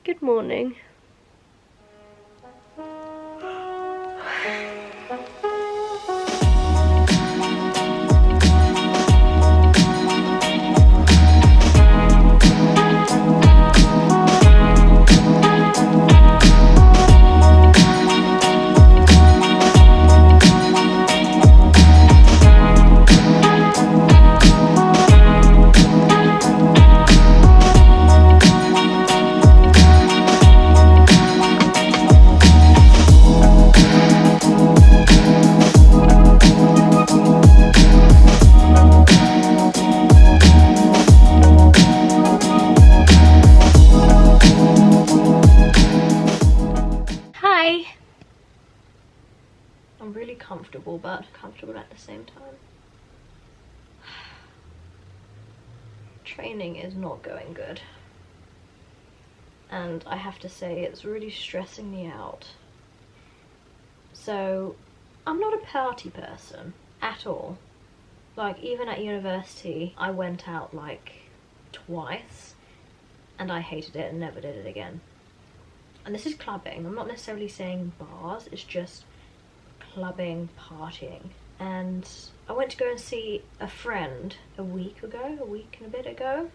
Good morning. Hi! I'm really comfortable, but comfortable at the same time. Training is not going good. And I have to say, it's really stressing me out. So, I'm not a party person at all. Like, even at university, I went out like twice and I hated it and never did it again. And this is clubbing. I'm not necessarily saying bars, it's just clubbing, partying. And I went to go and see a friend a week and a bit ago.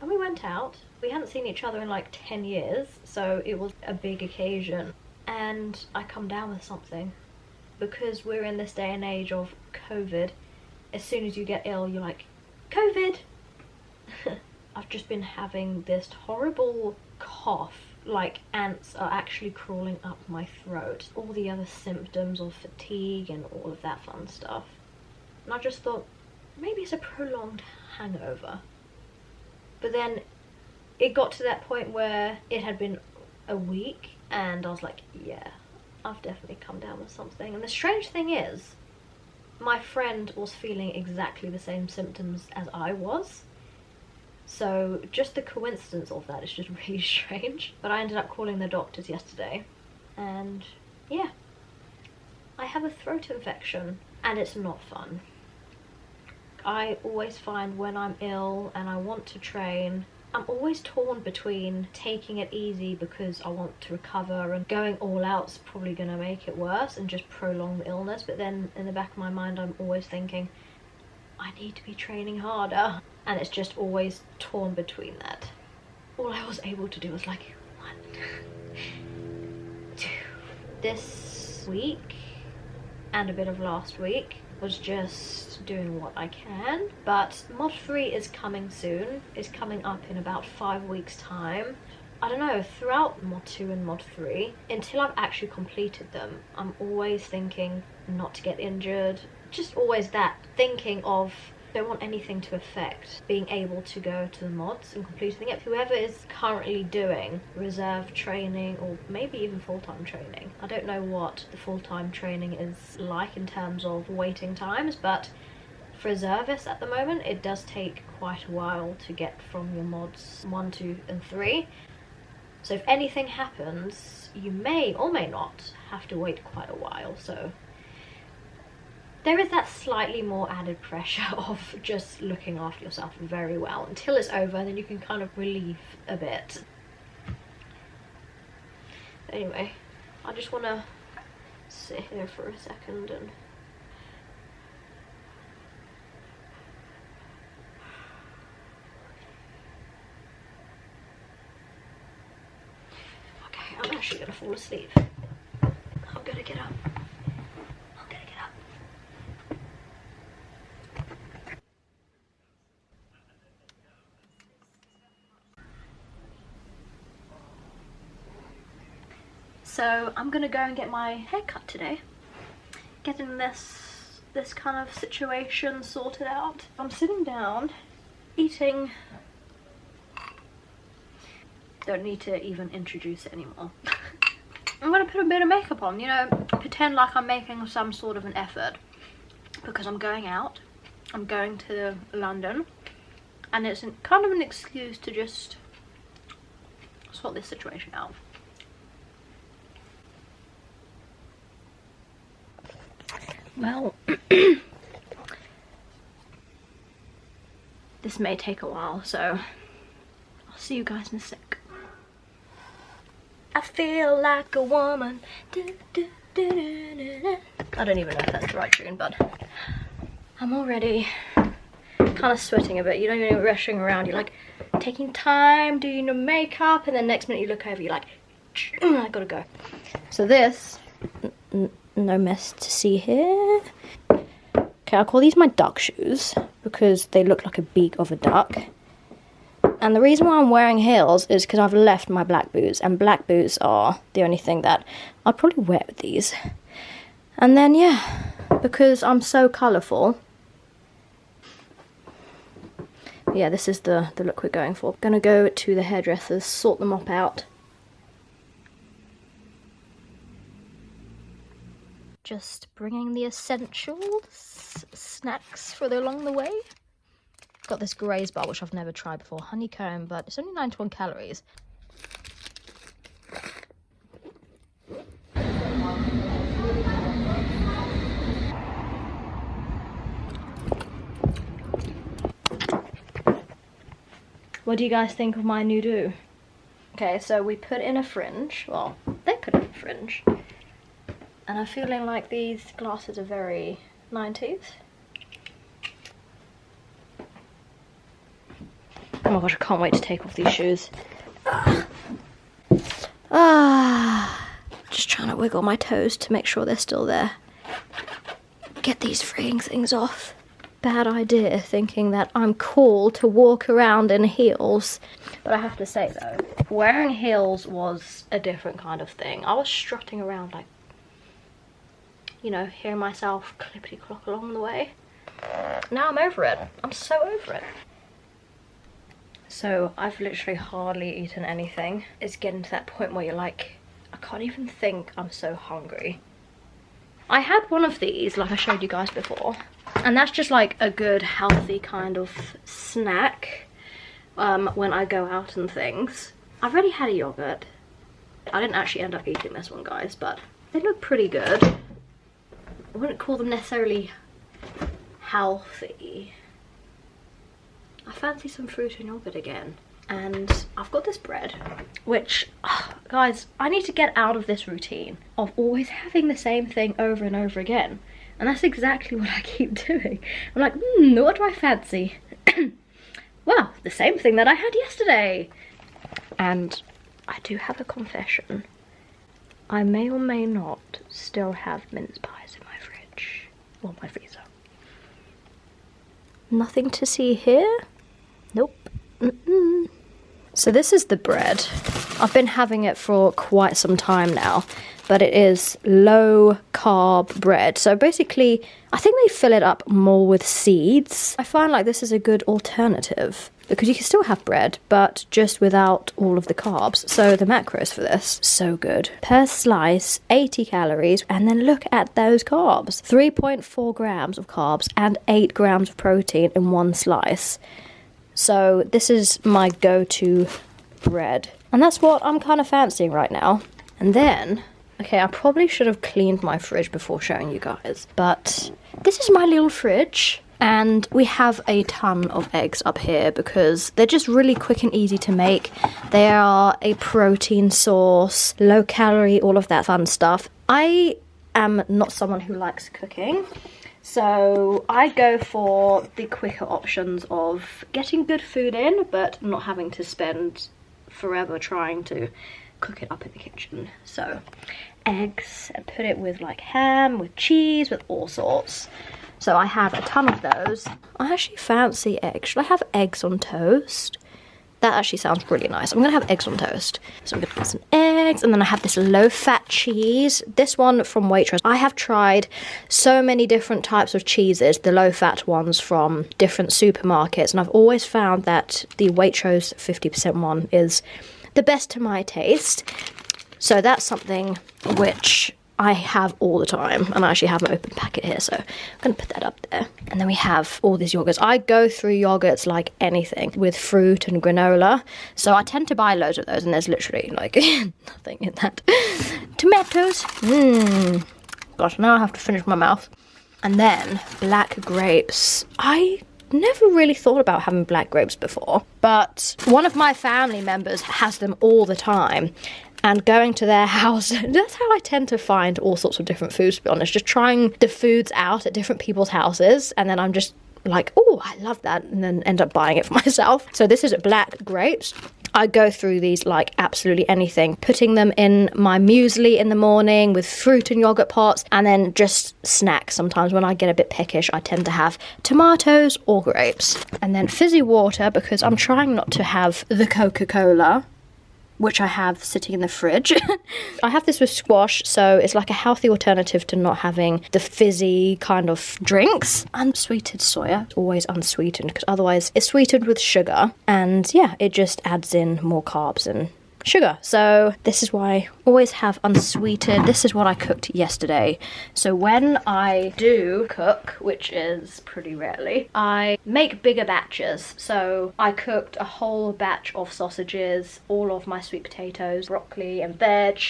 And we went out. We hadn't seen each other in like 10 years, so it was a big occasion. And I come down with something. Because we're in this day and age of COVID, as soon as you get ill, you're like, COVID! I've just been having this horrible cough, like ants are actually crawling up my throat. All the other symptoms of fatigue and all of that fun stuff. And I just thought, maybe it's a prolonged hangover. But then it got to that point where it had been a week and I was like, yeah, I've definitely come down with something. And the strange thing is, my friend was feeling exactly the same symptoms as I was. So just the coincidence of that is just really strange. But I ended up calling the doctors yesterday and yeah, I have a throat infection and it's not fun. I always find when I'm ill and I want to train, I'm always torn between taking it easy because I want to recover and going all out is probably going to make it worse and just prolong the illness. But then in the back of my mind I'm always thinking, I need to be training harder. And it's just always torn between that. All I was able to do was like, 1, 2. This week and a bit of last week was just doing what I can. But Mod 3 is coming soon. It's coming up in about 5 weeks time. I don't know, throughout Mod 2 and Mod 3, until I've actually completed them, I'm always thinking not to get injured. Just always that thinking of, don't want anything to affect being able to go to the mods and completing it. Whoever is currently doing reserve training or maybe even full-time training, I don't know what the full-time training is like in terms of waiting times, but for reservists at the moment it does take quite a while to get from your mods 1, 2 and 3. So if anything happens, you may or may not have to wait quite a while. So there is that slightly more added pressure of just looking after yourself very well until it's over, and then you can kind of relieve a bit. Anyway, I just want to sit here for a second and okay, I'm actually going to fall asleep. I'm going to get up. So I'm gonna go and get my hair cut today. Getting this kind of situation sorted out. I'm sitting down, eating. Don't need to even introduce it anymore. I'm gonna put a bit of makeup on, you know, pretend like I'm making some sort of an effort. Because I'm going out. I'm going to London. And it's kind of an excuse to just sort this situation out. Well, this may take a while, so I'll see you guys in a sec. I feel like a woman. I don't even know if that's the right tune, but I'm already kind of sweating a bit. You don't even rushing around. You're like taking time, doing your makeup, and then next minute you look over, you're like, I gotta go. So this, no mess to see here. Okay, I'll call these my duck shoes because they look like a beak of a duck. And the reason why I'm wearing heels is because I've left my black boots, and black boots are the only thing that I'd probably wear with these. And then, yeah, because I'm so colourful. Yeah, this is the look we're going for. Gonna go to the hairdressers, sort the mop out. Just bringing the essentials, snacks for along the way. Got this Graze bar, which I've never tried before, honeycomb, but it's only 91 calories. What do you guys think of my new do? Okay, so we put in a fringe. Well, they put in a fringe. And I'm feeling like these glasses are very 90s. Oh my gosh, I can't wait to take off these shoes. Just trying to wiggle my toes to make sure they're still there. Get these freeing things off. Bad idea thinking that I'm cool to walk around in heels. But I have to say though, wearing heels was a different kind of thing. I was strutting around like, you know, hearing myself clippity-clock along the way. Now I'm over it. I'm so over it. So I've literally hardly eaten anything. It's getting to that point where you're like, I can't even think, I'm so hungry. I had one of these, like I showed you guys before, and that's just like a good healthy kind of snack when I go out and things. I've already had a yogurt. I didn't actually end up eating this one, guys, but they look pretty good. I wouldn't call them necessarily healthy. I fancy some fruit and yogurt again. And I've got this bread, which, guys, I need to get out of this routine of always having the same thing over and over again. And that's exactly what I keep doing. I'm like, what do I fancy? Well, the same thing that I had yesterday. And I do have a confession. I may or may not still have mince pies in my fridge. Or my freezer. Nothing to see here. Nope. So this is the bread. I've been having it for quite some time now, but it is low carb bread. So basically, I think they fill it up more with seeds. I find like this is a good alternative because you can still have bread, but just without all of the carbs. So the macros for this, so good. Per slice, 80 calories, and then look at those carbs. 3.4 grams of carbs and 8 grams of protein in one slice. So this is my go-to bread. And that's what I'm kind of fancying right now. And then, okay, I probably should have cleaned my fridge before showing you guys. But this is my little fridge. And we have a ton of eggs up here because they're just really quick and easy to make. They are a protein source, low calorie, all of that fun stuff. I am not someone who likes cooking. So I go for the quicker options of getting good food in, but not having to spend forever trying to cook it up in the kitchen. So eggs, and put it with like ham, with cheese, with all sorts. So I have a ton of those. I actually fancy eggs. Should I have eggs on toast? That actually sounds really nice. I'm gonna have eggs on toast. So I'm gonna get some eggs, and then I have this low-fat cheese. This one from Waitrose. I have tried so many different types of cheeses, the low-fat ones from different supermarkets, and I've always found that the Waitrose 50% one is the best to my taste. So that's something which I have all the time, and I actually have an open packet here, so I'm gonna put that up there. And then we have all these yogurts. I go through yogurts like anything with fruit and granola, so I tend to buy loads of those, and there's literally like nothing in that. Tomatoes, gosh, now I have to finish my mouth. And then black grapes. I never really thought about having black grapes before, but one of my family members has them all the time. and going to their house. That's how I tend to find all sorts of different foods, to be honest, just trying the foods out at different people's houses, and then I'm just like, oh, I love that, and then end up buying it for myself. So this is black grapes. I go through these like absolutely anything, putting them in my muesli in the morning with fruit and yogurt pots, and then just snacks. Sometimes when I get a bit peckish, I tend to have tomatoes or grapes. And then fizzy water, because I'm trying not to have the Coca-Cola, which I have sitting in the fridge. I have this with squash, so it's like a healthy alternative to not having the fizzy kind of drinks. Unsweetened soya, always unsweetened, because otherwise it's sweetened with sugar, and yeah, it just adds in more carbs and sugar. So this is why I always have unsweetened. This is what I cooked yesterday. So when I do cook, which is pretty rarely, I make bigger batches. So I cooked a whole batch of sausages, all of my sweet potatoes, broccoli and veg,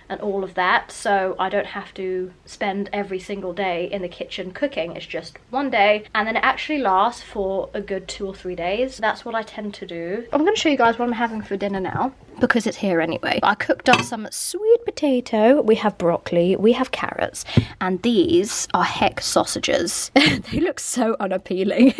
and all of that, so I don't have to spend every single day in the kitchen cooking. It's just one day, and then it actually lasts for a good 2 or 3 days. That's what I tend to do. I'm going to show you guys what I'm having for dinner now, because it's here anyway. I cooked up some sweet potato, we have broccoli, we have carrots, and these are Heck sausages. They look so unappealing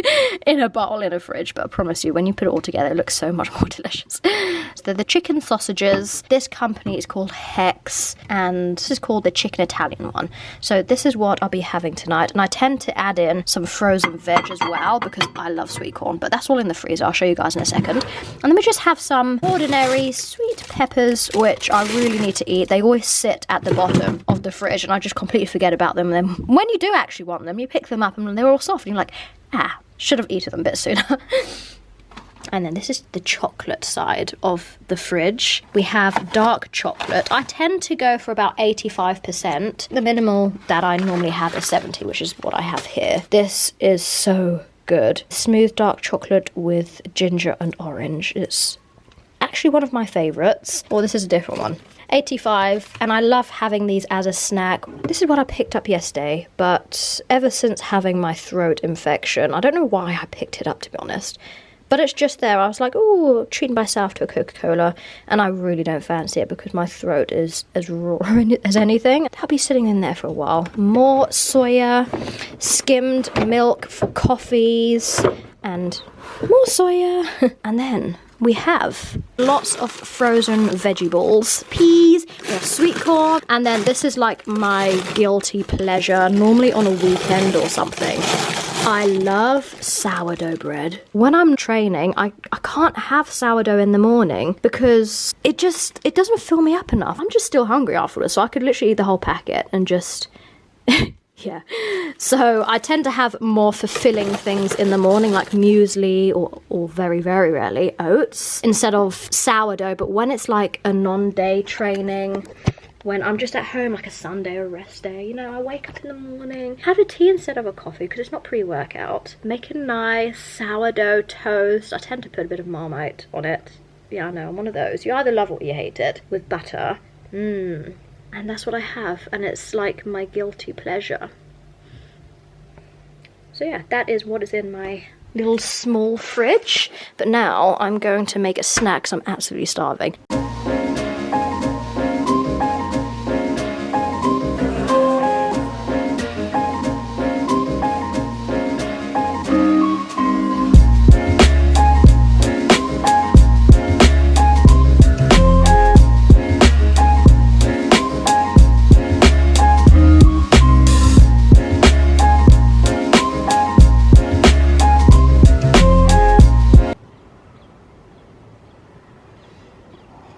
in a bowl in a fridge, but I promise you, when you put it all together, it looks so much more delicious. So they're the chicken sausages. This company is called Heck's, and this is called the chicken Italian one. So this is what I'll be having tonight, and I tend to add in some frozen veg as well, because I love sweet corn, but that's all in the freezer. I'll show you guys in a second. And then we just have some ordinary sweet peppers, which I really need to eat. They always sit at the bottom of the fridge, and I just completely forget about them. And then when you do actually want them, you pick them up, and they're all soft, and you're like, should have eaten them a bit sooner. And then this is the chocolate side of the fridge. We have dark chocolate. I tend to go for about 85%. The minimal that I normally have is 70, which is what I have here. This is so good. Smooth dark chocolate with ginger and orange. It's actually one of my favorites. Or this is a different one. 85, and I love having these as a snack. This is what I picked up yesterday, but ever since having my throat infection, I don't know why I picked it up, to be honest. But it's just there. I was like, oh, treating myself to a Coca-Cola, and I really don't fancy it because my throat is as raw as anything. I'll be sitting in there for a while. More soya, skimmed milk for coffees, and more soya. And then we have lots of frozen veggie balls, peas, we have sweet corn, and then this is like my guilty pleasure, normally on a weekend or something. I love sourdough bread. When I'm training, I can't have sourdough in the morning because it doesn't fill me up enough. I'm just still hungry afterwards, so I could literally eat the whole packet and just... yeah. So I tend to have more fulfilling things in the morning, like muesli or very, very rarely oats instead of sourdough. But when it's like a non-day training, when I'm just at home, like a Sunday or a rest day, you know, I wake up in the morning, have a tea instead of a coffee because it's not pre-workout. Make a nice sourdough toast. I tend to put a bit of Marmite on it. Yeah, I know, I'm one of those. You either love it or you hate it. With butter. And that's what I have, and it's like my guilty pleasure. So yeah, that is what is in my little small fridge. But now I'm going to make a snack because I'm absolutely starving.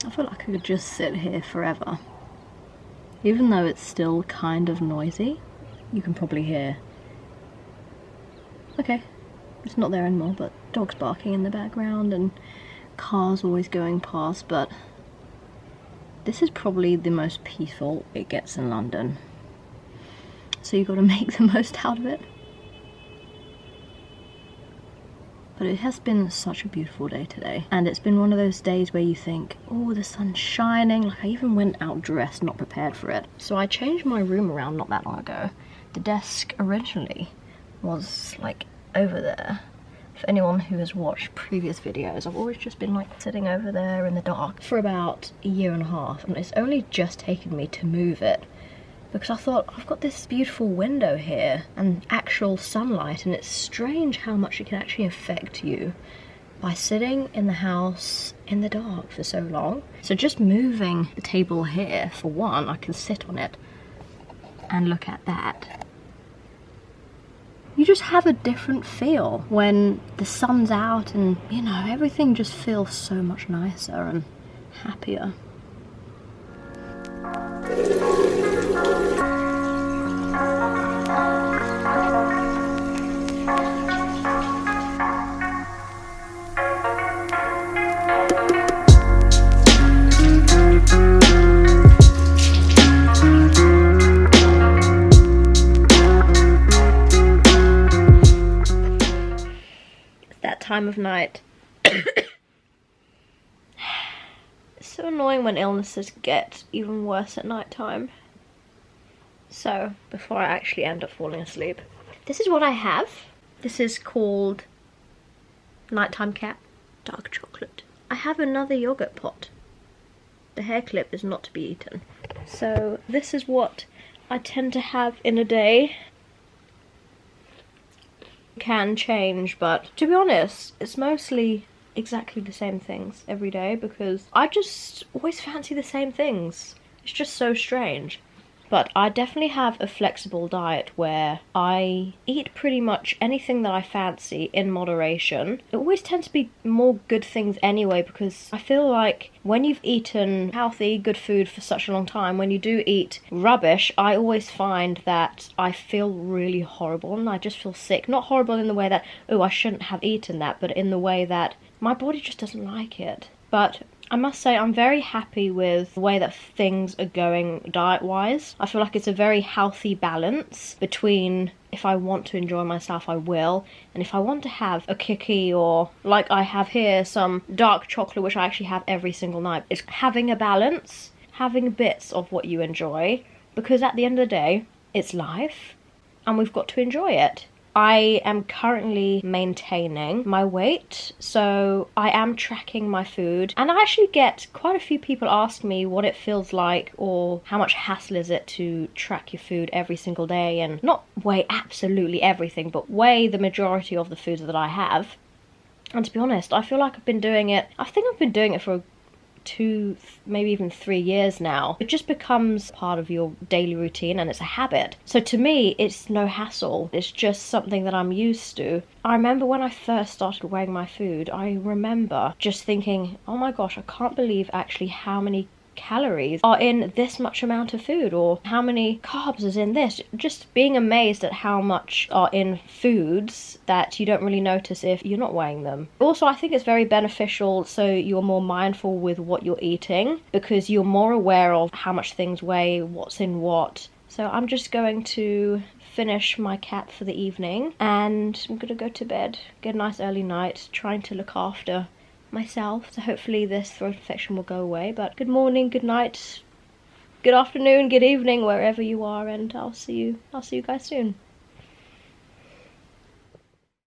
I feel like I could just sit here forever. Even though it's still kind of noisy, you can probably hear. Okay, it's not there anymore, but dogs barking in the background and cars always going past, but this is probably the most peaceful it gets in London. So you've got to make the most out of it. But it has been such a beautiful day today, and it's been one of those days where you think, oh, the sun's shining. Like, I even went out dressed, not prepared for it. So I changed my room around not that long ago. The desk originally was like over there, For anyone who has watched previous videos, I've always just been like sitting over there in the dark for about a year and a half, and it's only just taken me to move it because I thought, I've got this beautiful window here and actual sunlight, and it's strange how much it can actually affect you by sitting in the house in the dark for so long. So just moving the table here, for one, I can sit on it and look at that. You just have a different feel when the sun's out, and you know, everything just feels so much nicer and happier. Time of night. It's so annoying when illnesses get even worse at night time. So, before I actually end up falling asleep, this is what I have. This is called Nighttime Cap Dark Chocolate. I have another yogurt pot. The hair clip is not to be eaten. So, this is what I tend to have in a day. Can change, but to be honest, it's mostly exactly the same things every day because I just always fancy the same things. It's just so strange. But I definitely have a flexible diet where I eat pretty much anything that I fancy in moderation. It always tends to be more good things anyway, because I feel like when you've eaten healthy, good food for such a long time, when you do eat rubbish, I always find that I feel really horrible and I just feel sick. Not horrible in the way that, oh, I shouldn't have eaten that, but in the way that my body just doesn't like it. But I must say I'm very happy with the way that things are going diet-wise. I feel like it's a very healthy balance between if I want to enjoy myself, I will, and if I want to have a cookie or, like I have here, some dark chocolate, which I actually have every single night. It's having a balance, having bits of what you enjoy, because at the end of the day, it's life, and we've got to enjoy it. I am currently maintaining my weight, so I am tracking my food, and I actually get quite a few people ask me what it feels like or how much hassle is it to track your food every single day and not weigh absolutely everything, but weigh the majority of the foods that I have. And to be honest, I feel like I've been doing it for 2, maybe even 3 years now. It just becomes part of your daily routine and it's a habit. So to me, it's no hassle. It's just something that I'm used to. I remember when I first started weighing my food, I remember just thinking, oh my gosh, I can't believe actually how many calories are in this much amount of food, or how many carbs is in this. Just being amazed at how much are in foods that you don't really notice if you're not weighing them. Also, I think it's very beneficial so you're more mindful with what you're eating, because you're more aware of how much things weigh, what's in what. So I'm just going to finish my cap for the evening and I'm gonna go to bed, get a nice early night, trying to look after myself, so hopefully this throat infection will go away. But good morning, good night, good afternoon, good evening, wherever you are, and I'll see you guys soon.